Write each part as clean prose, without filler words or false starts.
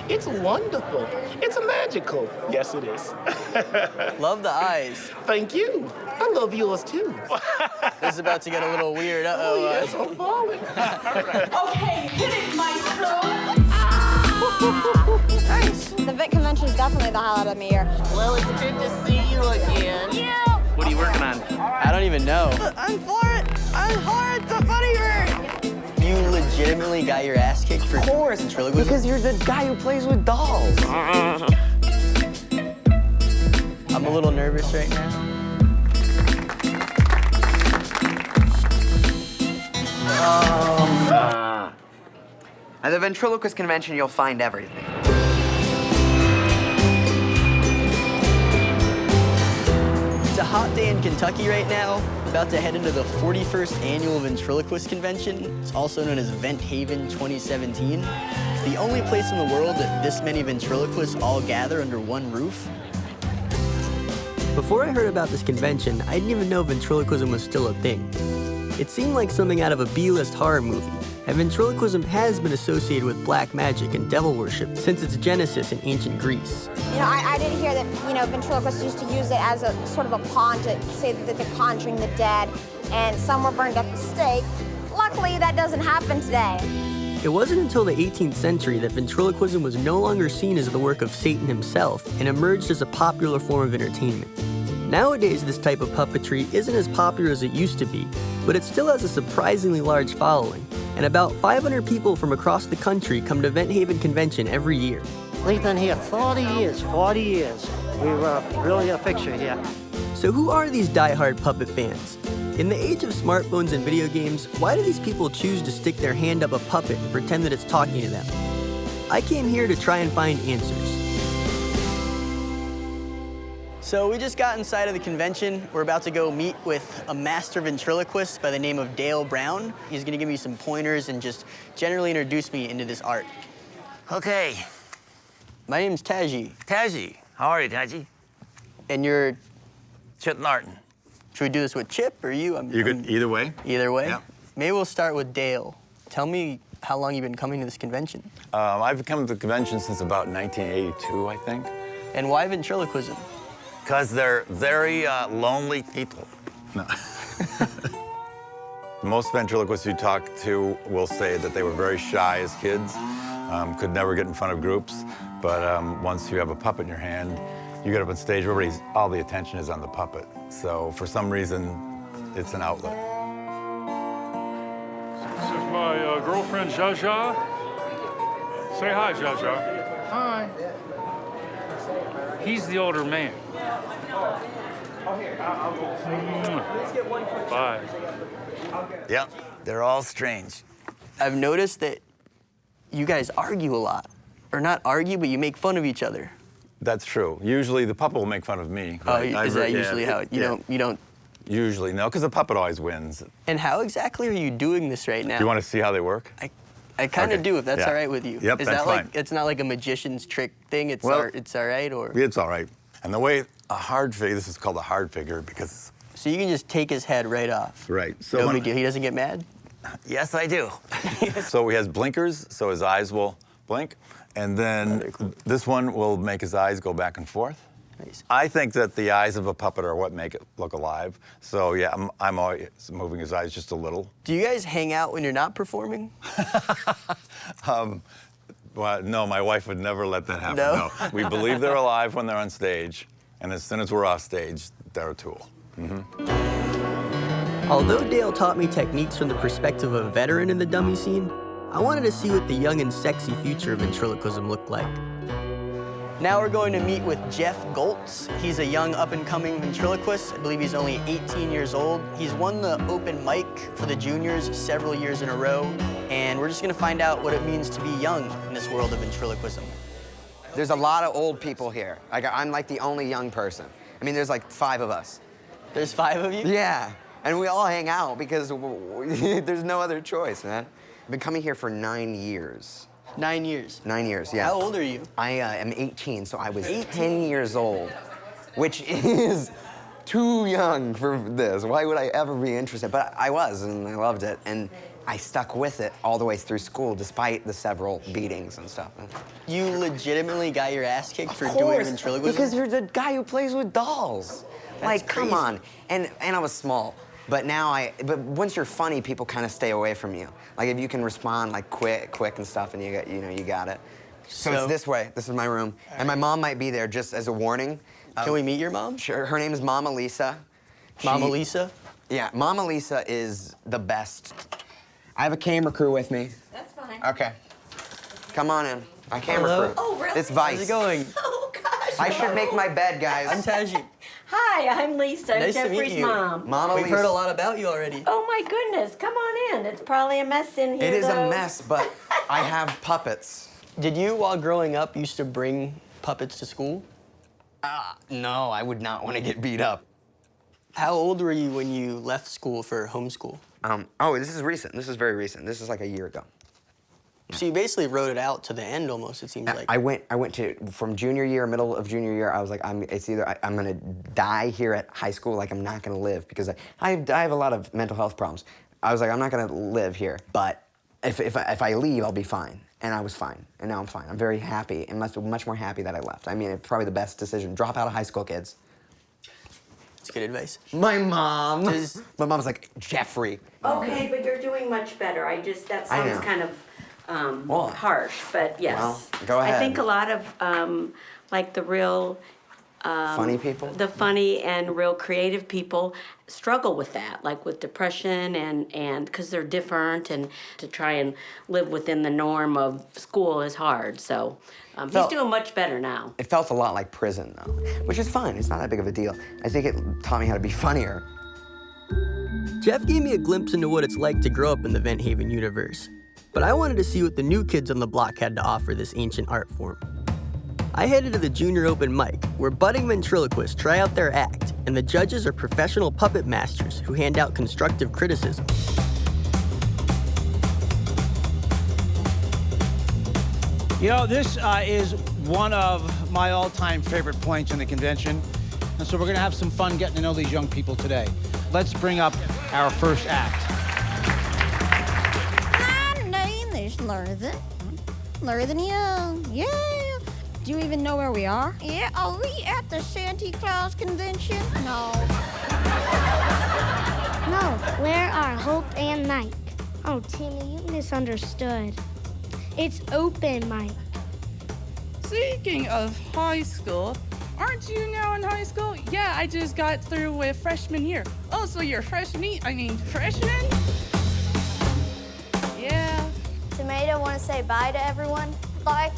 It's wonderful. It's magical. Yes, it is. Love the eyes. Thank you. I love yours, too. This is about to get a little weird. Uh-oh. Oh, yes, I'm falling. All right. Okay, hit it, maestro. Nice. The Vent Convention is definitely the highlight of the year. Well, it's good to see you again. Yeah. What are you working on? I don't even know. I'm for it. I'm for it. The funny bird. You legitimately got your ass kicked for ventriloquism? Because you're the guy who plays with dolls. I'm a little nervous right now. At the Ventriloquist Convention, you'll find everything. It's a hot day in Kentucky right now. About to head into the 41st annual Ventriloquist Convention. It's also known as Vent Haven 2017. It's the only place in the world that this many ventriloquists all gather under one roof. Before I heard about this convention, I didn't even know ventriloquism was still a thing. It seemed like something out of a B-list horror movie, and ventriloquism has been associated with black magic and devil worship since its genesis in ancient Greece. You know, I did hear that, ventriloquists used to use it as a sort of a pawn to say that they're conjuring the dead, and some were burned at the stake. Luckily, that doesn't happen today. It wasn't until the 18th century that ventriloquism was no longer seen as the work of Satan himself and emerged as a popular form of entertainment. Nowadays, this type of puppetry isn't as popular as it used to be, but it still has a surprisingly large following, and about 500 people from across the country come to Vent Haven Convention every year. We've been here 40 years. We were really a fixture here. So who are these die-hard puppet fans? In the age of smartphones and video games, why do these people choose to stick their hand up a puppet and pretend that it's talking to them? I came here to try and find answers. So we just got inside of the convention. We're about to go meet with a master ventriloquist by the name of Dale Brown. He's gonna give me some pointers and just generally introduce me into this art. Okay, My name's Taji, Taji. How are you, Taji? and you're, Chip Norton. should we do this with Chip or you? You could either way. Either way? Yeah. Maybe we'll start with Dale. Tell me how long you've been coming to this convention. I've come to the convention since about 1982, I think. And why ventriloquism? Because they're very lonely people. No. Most ventriloquists you talk to will say that they were very shy as kids, could never get in front of groups, but once you have a puppet in your hand, you get up on stage, all the attention is on the puppet. So for some reason, it's an outlet. This is my girlfriend, Jaja. Say hi, Jaja. Hi. He's the older man. Bye. Yep, they're all strange. I've noticed that you guys argue a lot. Or not argue, but you make fun of each other. That's true. Usually the puppet will make fun of me. Oh, right? is that usually how it, you don't? Usually, no, because the puppet always wins. And how exactly are you doing this right now? Do you want to see how they work? I kind of Okay. do, if that's Yeah. all right with you. Yep, is that's that like, fine. it's not like a magician's trick thing? It's, Well- it's all right, or? It's all right. And the way a hard figure, this is called a hard figure because, So you can just take his head right off. right. So No when- big deal, he doesn't get mad? Yes, I do. So he has blinkers, so his eyes will blink. And then this one will make his eyes go back and forth. Nice. I think that the eyes of a puppet are what make it look alive. So yeah, I'm always moving his eyes just a little. Do you guys hang out when you're not performing? Well, no, my wife would never let that happen. No? We believe they're alive when they're on stage. And as soon as we're off stage, they're a tool. Although Dale taught me techniques from the perspective of a veteran in the dummy scene, I wanted to see what the young and sexy future of ventriloquism looked like. Now we're going to meet with Jeff Goltz. He's a young up-and-coming ventriloquist. I believe he's only 18 years old. He's won the open mic for the juniors several years in a row, and we're just gonna find out what it means to be young in this world of ventriloquism. There's a lot of old people here. I'm like the only young person. I mean, there's like 5 of us. There's 5 of you? Yeah, and we all hang out because there's no other choice, man. I've been coming here for 9 years. 9 years. 9 years, yeah. How old are you? I am 18, so I was 10 years old, which is too young for this. Why would I ever be interested? But I was, and I loved it. And I stuck with it all the way through school, despite the several beatings and stuff. You legitimately got your ass kicked for doing Course, ventriloquism? because you're the guy who plays with dolls. Like, come on. And I was small. But but once you're funny, people kind of stay away from you. Like if you can respond like quick and stuff, and you got it. So it's this way. This is my room, and my mom might be there just as a warning. Can we meet your mom? Sure. Her name is Mama Lisa. Mama Lisa? Yeah, Mama Lisa is the best. I have a camera crew with me. That's fine. Okay. Come on in. My camera Hello. crew. Oh, really? It's Vice. How's it going? Oh, gosh. I should make my bed, guys. I'm Taji. Hi, I'm Lisa, Nice to meet Jeffrey's you. mom. Mama We've Lisa. heard a lot about you already. Oh, my goodness. Come on in. It's probably a mess in here, It is though. a mess, but I have puppets. Did you, while growing up, used to bring puppets to school? No, I would not want to get beat up. How old were you when you left school for homeschool? Oh, this is recent. This is very recent. This is like a year ago. So you basically wrote it out to the end almost, it seems like. I went to, from junior year, middle of junior year, I was like, it's either I'm gonna die here at high school, like I'm not gonna live, because I have a lot of mental health problems. I was like, I'm not gonna live here, but if I leave, I'll be fine. And I was fine, and now I'm fine. I'm very happy, and much more happy that I left. I mean, it's probably the best decision. Drop out of high school, kids. That's good advice. My mom. Does- My mom's like, Jeffrey. Okay, but you're doing much better. That sounds know. kind of Well, harsh, but yes. well, go ahead. I think a lot of, like, the real... Funny people? The funny and real creative people struggle with that, like with depression and because they're different, and to try and live within the norm of school is hard. So he's doing much better now. It felt a lot like prison, though, which is fine. It's not that big of a deal. I think it taught me how to be funnier. Jeff gave me a glimpse into what it's like to grow up in the Vent Haven universe. But I wanted to see what the new kids on the block had to offer this ancient art form. I headed to the junior open mic, where budding ventriloquists try out their act, and the judges are professional puppet masters who hand out constructive criticism. You know, this is one of my all-time favorite points in the convention, and so we're gonna have some fun getting to know these young people today. Let's bring up our first act. My name is Larthan Young. Yeah. Do you even know where we are? Yeah, are we at the Santa Claus Convention? No. No, where are Hope and Mike? Oh, Timmy, you misunderstood. It's open, Mike. Speaking of high school, aren't you now in high school? Yeah, I just got through with freshman year. Oh, so you're freshman? Yeah. Tomato, want to say bye to everyone? Bye.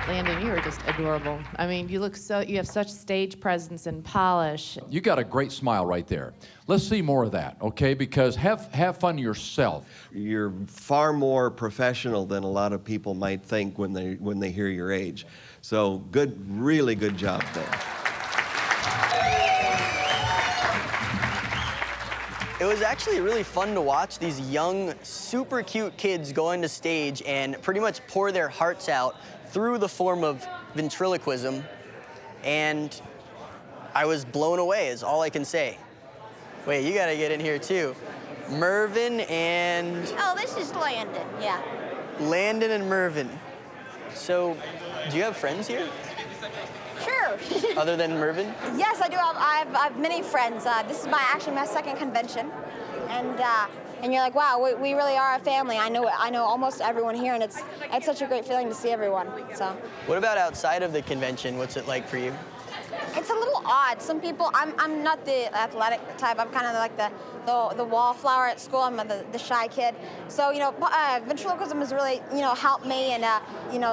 Landon, you are just adorable. I mean, you have such stage presence and polish. You got a great smile right there. Let's see more of that, okay? Because have fun yourself. You're far more professional than a lot of people might think when they hear your age. So really good job there. It was actually really fun to watch these young, super cute kids go into stage and pretty much pour their hearts out through the form of ventriloquism, and I was blown away, is all I can say. Wait, you gotta get in here too. Mervin and... Oh, this is Landon, yeah. Landon and Mervin. So, do you have friends here? Sure. Other than Mervin? Yes, I do. I have many friends. This is actually my second convention, and you're like, wow, we really are a family. I know almost everyone here, and it's such a great feeling to see everyone. So. What about outside of the convention? What's it like for you? It's a little odd. Some people, I'm not the athletic type. I'm kind of like the wallflower at school. I'm the shy kid. So ventriloquism has really helped me, and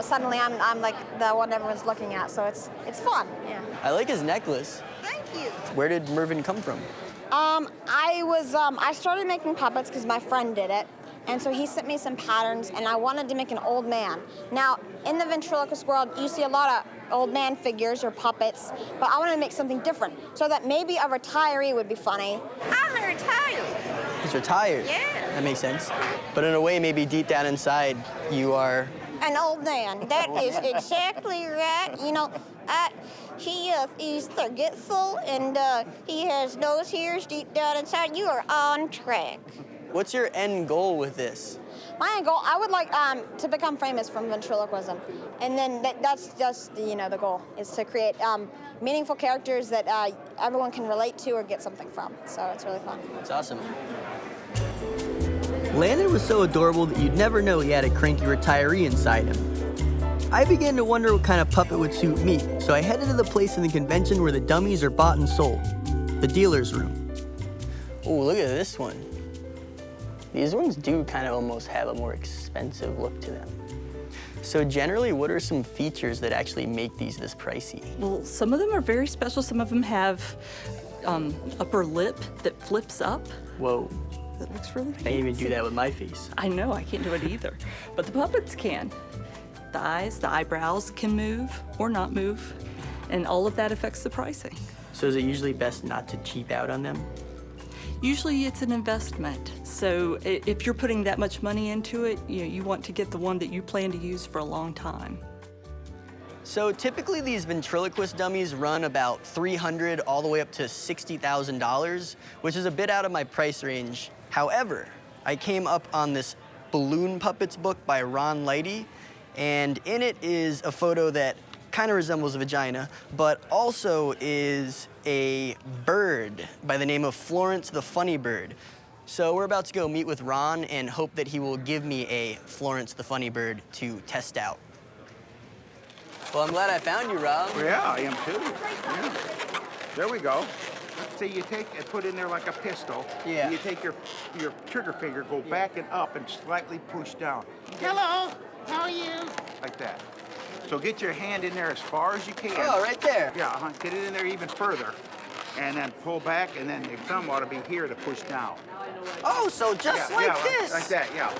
suddenly I'm like the one everyone's looking at. So it's fun. Yeah. I like his necklace. Thank you. Where did Mervin come from? I started making puppets because my friend did it. And so he sent me some patterns, and I wanted to make an old man. Now, in the ventriloquist world, you see a lot of old man figures or puppets, but I wanted to make something different so that maybe a retiree would be funny. I'm retired. He's retired? Yeah. That makes sense. But in a way, maybe deep down inside, you are an old man. That is exactly right. You know, he is forgetful, and he has nose hairs deep down inside. You are on track. What's your end goal with this? My end goal, I would like to become famous from ventriloquism, and then that's just the goal is to create meaningful characters that everyone can relate to or get something from. So it's really fun. That's awesome. Landon was so adorable that you'd never know he had a cranky retiree inside him. I began to wonder what kind of puppet would suit me, so I headed to the place in the convention where the dummies are bought and sold, the dealer's room. Oh, look at this one. These ones do kind of almost have a more expensive look to them. So generally, what are some features that actually make these this pricey? Well, some of them are very special. Some of them have upper lip that flips up. Whoa. That looks really fancy. I can't even do that with my face. I know, I can't do it either. But the puppets can. The eyes, the eyebrows can move or not move, and all of that affects the pricing. So is it usually best not to cheap out on them? Usually it's an investment. So if you're putting that much money into it, you want to get the one that you plan to use for a long time. So typically these ventriloquist dummies run about $300 all the way up to $60,000, which is a bit out of my price range. However, I came up on this Balloon Puppets book by Ron Leighty, and in it is a photo that kind of resembles a vagina, but also is a bird by the name of Florence the Funny Bird. So we're about to go meet with Ron and hope that he will give me a Florence the Funny Bird to test out. Well, I'm glad I found you, Rob. Yeah, I am too. Yeah. There we go. So you take and put in there like a pistol. Yeah. And you take your trigger finger, go back and up, and slightly push down. Hello, how are you? Like that. So get your hand in there as far as you can. Oh, right there. Yeah, get it in there even further. And then pull back, and then your thumb ought to be here to push down. Oh, so just like this? Like that, yeah.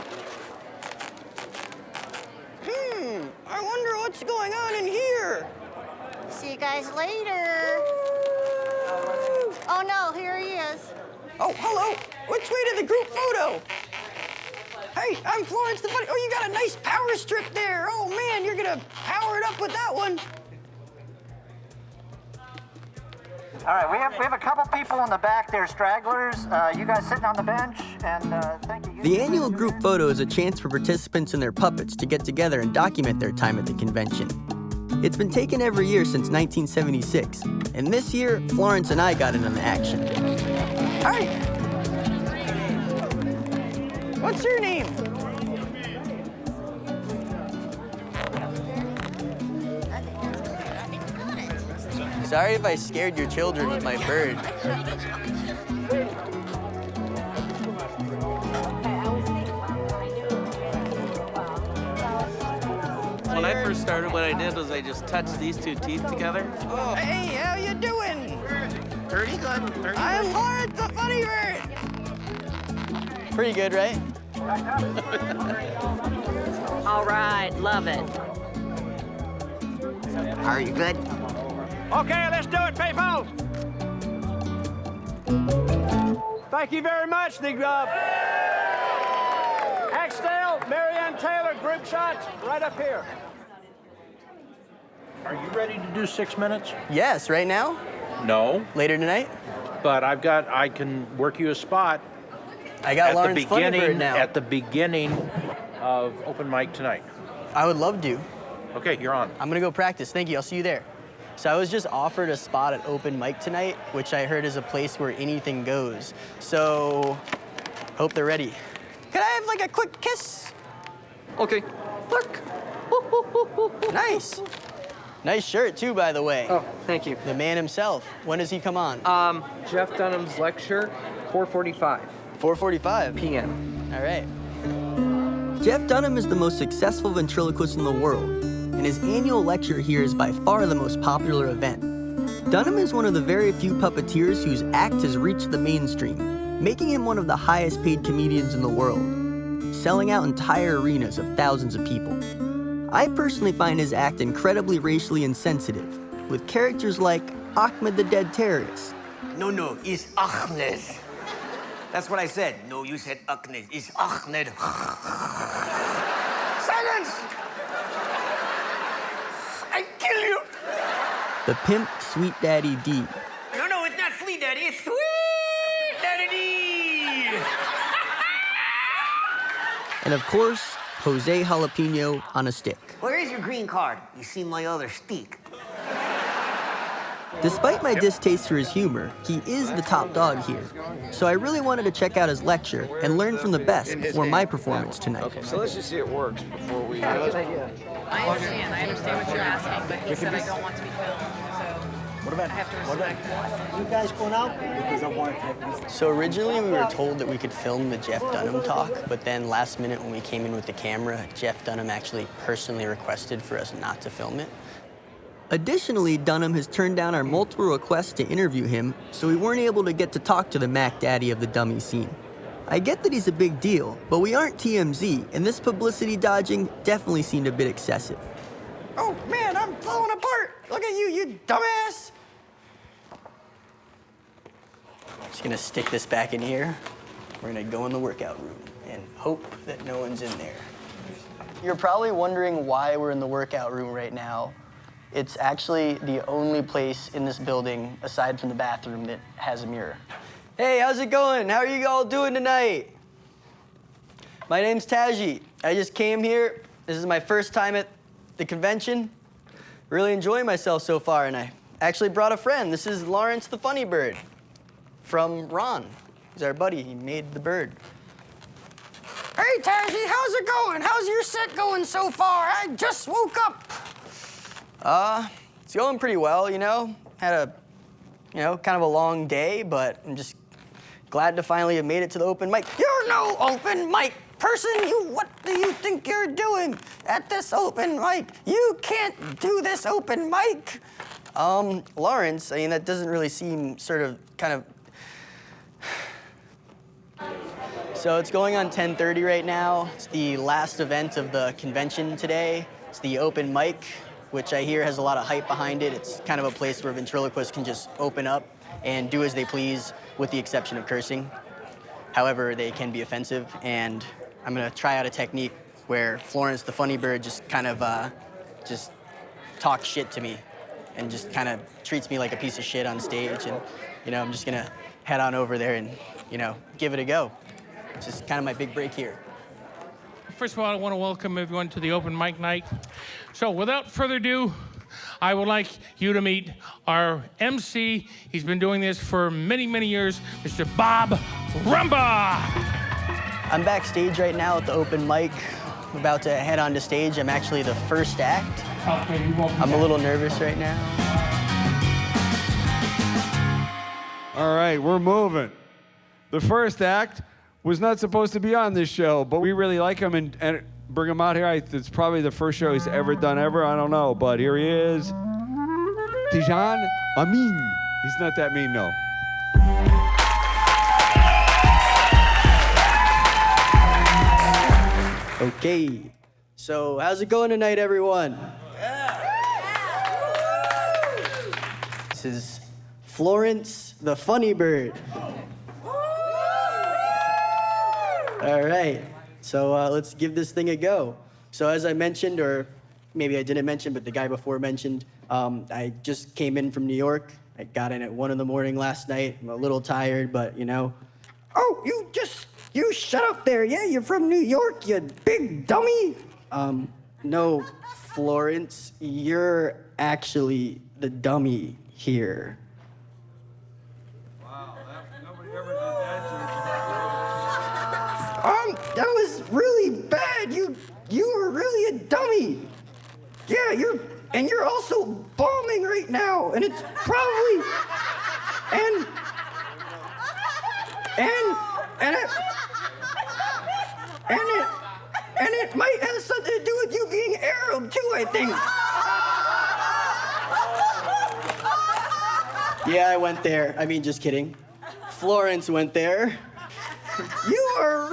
I wonder what's going on in here. See you guys later. Oh no, here he is. Oh, hello. Which way to the group photo? Hey, I'm Florence the Funny. Oh, you got a nice power strip there. Oh man, you're gonna power it up with that one. All right, we have a couple people in the back there, stragglers. You guys sitting on the bench, and thank you. The annual group photo is a chance for participants and their puppets to get together and document their time at the convention. It's been taken every year since 1976, and this year, Florence and I got in on the action. Hi! What's your name? Sorry if I scared your children with my bird. When I first started, what I did was I just touched these two teeth together. Oh, hey, how you doing? Pretty good. I'm Lawrence the Funny Bird. Pretty good, right? All right, love it. Are you good? Okay, let's do it, people. Thank you very much. The Axdale, Marianne Taylor, group shots right up here. Are you ready to do 6 minutes? Yes, right now? No. Later tonight? But I can work you a spot. I got Lawrence Funny Bird now. At the beginning of open mic tonight. I would love to. Okay, you're on. I'm gonna go practice. Thank you, I'll see you there. So I was just offered a spot at open mic tonight, which I heard is a place where anything goes. So, hope they're ready. Could I have like a quick kiss? Okay. Look. Nice. Nice shirt too, by the way. Oh, thank you. The man himself. When does he come on? Jeff Dunham's lecture, 4:45. 4:45 p.m. All right. Jeff Dunham is the most successful ventriloquist in the world, and his annual lecture here is by far the most popular event. Dunham is one of the very few puppeteers whose act has reached the mainstream, making him one of the highest paid comedians in the world, selling out entire arenas of thousands of people. I personally find his act incredibly racially insensitive, with characters like Ahmed the Dead Terrorist. No, it's Ahmed. That's what I said. No, you said Ahmed. It's Ahmed. Silence! the pimp Sweet Daddy D. No, it's not Sweet Daddy, it's Sweet Daddy D! And of course, Jose Jalapeno on a stick. Where is your green card? You see my other stick. Despite my distaste for his humor, he is the top dog here. So I really wanted to check out his lecture and learn from the best before my performance tonight. Okay, so let's just see it works before we... I understand what you're asking, but he said I don't want to be filmed, so What about, I have to respect. you guys going out? Because I want to... So originally we were told that we could film the Jeff Dunham talk, but then last minute when we came in with the camera, Jeff Dunham actually personally requested for us not to film it. Additionally, Dunham has turned down our multiple requests to interview him, so we weren't able to get to talk to the Mac Daddy of the dummy scene. I get that he's a big deal, but we aren't TMZ, and this publicity dodging definitely seemed a bit excessive. Oh, man, I'm falling apart. Look at you dumbass. Just gonna stick this back in here. We're gonna go in the workout room and hope that no one's in there. You're probably wondering why we're in the workout room right now. It's actually the only place in this building, aside from the bathroom, that has a mirror. Hey, how's it going? How are you all doing tonight? My name's Taji. I just came here. This is my first time at the convention. Really enjoying myself so far, and I actually brought a friend. This is Lawrence the Funny Bird from Ron. He's our buddy. He made the bird. Hey, Taji, how's it going? How's your set going so far? I just woke up. It's going pretty well, you know. Had a, kind of a long day, but I'm just glad to finally have made it to the open mic. You're no open mic person. What do you think you're doing at this open mic? You can't do this open mic. Lawrence, I mean, that doesn't really seem kind of. So it's going on 10:30 right now. It's the last event of the convention today. It's the open mic, which I hear has a lot of hype behind it. It's kind of a place where ventriloquists can just open up and do as they please, with the exception of cursing. However, they can be offensive, and I'm gonna try out a technique where Florence the Funny Bird just kind of just talks shit to me and just kind of treats me like a piece of shit on stage, and I'm just gonna head on over there and give it a go. It's just kind of my big break here. First of all, I want to welcome everyone to the open mic night. So without further ado, I would like you to meet our MC. He's been doing this for many, many years, Mr. Bob Rumba. I'm backstage right now at the open mic. I'm about to head onto stage. I'm actually the first act. I'm a little nervous right now. All right, we're moving. The first act was not supposed to be on this show, but we really like him and bring him out here. It's probably the first show he's ever done ever. I don't know, but here he is. Taji Ameen. He's not that mean, no. Okay, so how's it going tonight, everyone? This is Florence the Funny Bird. All right, so let's give this thing a go. So as I mentioned, or maybe I didn't mention, but the guy before mentioned, I just came in from New York. I got in at 1 a.m. last night. I'm a little tired, but Oh, you shut up there. Yeah, you're from New York, you big dummy. No, Florence, you're actually the dummy here. That was really bad. You were really a dummy. Yeah, you're also bombing right now, and it's probably and it might have something to do with you being Arab too, I think. Yeah, I went there. I mean, just kidding. Florence went there. You are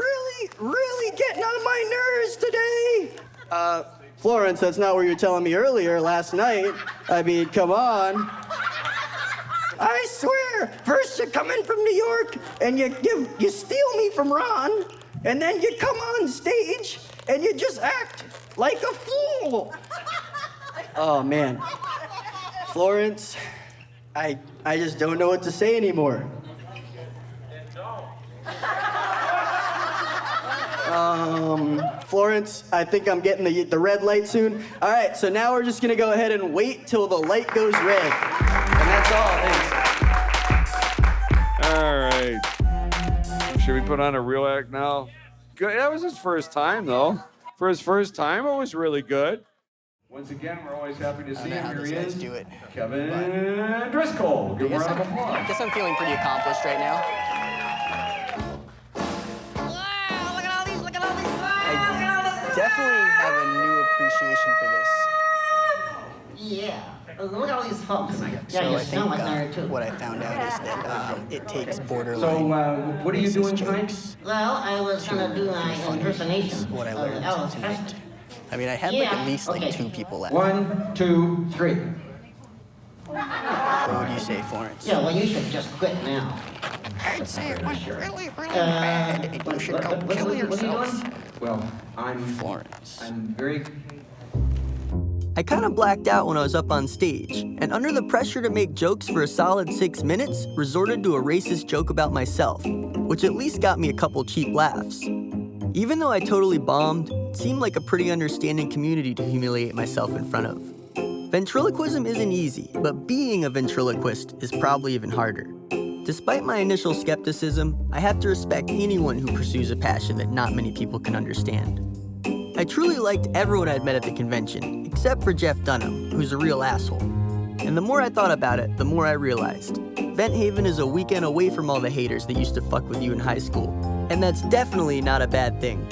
really getting on my nerves today. Florence, that's not what you were telling me earlier last night. I mean, come on. I swear, first you come in from New York and you steal me from Ron, and then you come on stage and you just act like a fool. Oh, man. Florence, I just don't know what to say anymore. Florence, I think I'm getting the red light soon. All right, so now we're just gonna go ahead and wait till the light goes red. And that's all, thanks. All right. Should we put on a real act now? Good. That was his first time, though. For his first time, it was really good. Once again, we're always happy to see him. Here he is. Do it. Kevin Driscoll. Give him a round of applause. I guess I'm feeling pretty accomplished right now. I definitely have a new appreciation for this. Yeah. Look at all these humps. Yeah, So you I sound like Larry, think too. what I found out is that it takes borderline. So, what are you doing jokes Well, I was going to do my impersonation is what I of learned Elvis tonight. Presley. I mean, I had like Yeah, at least like okay. 2 people laugh. 1, 2, 3. What would you say, Florence? Yeah, well, you should just quit now. I'd say it went really, really bad, and you should go kill yourself. Well, I'm Florence. I'm very. I kind of blacked out when I was up on stage, and under the pressure to make jokes for a solid 6 minutes, resorted to a racist joke about myself, which at least got me a couple cheap laughs. Even though I totally bombed, it seemed like a pretty understanding community to humiliate myself in front of. Ventriloquism isn't easy, but being a ventriloquist is probably even harder. Despite my initial skepticism, I have to respect anyone who pursues a passion that not many people can understand. I truly liked everyone I'd met at the convention, except for Jeff Dunham, who's a real asshole. And the more I thought about it, the more I realized. Vent Haven is a weekend away from all the haters that used to fuck with you in high school, and that's definitely not a bad thing.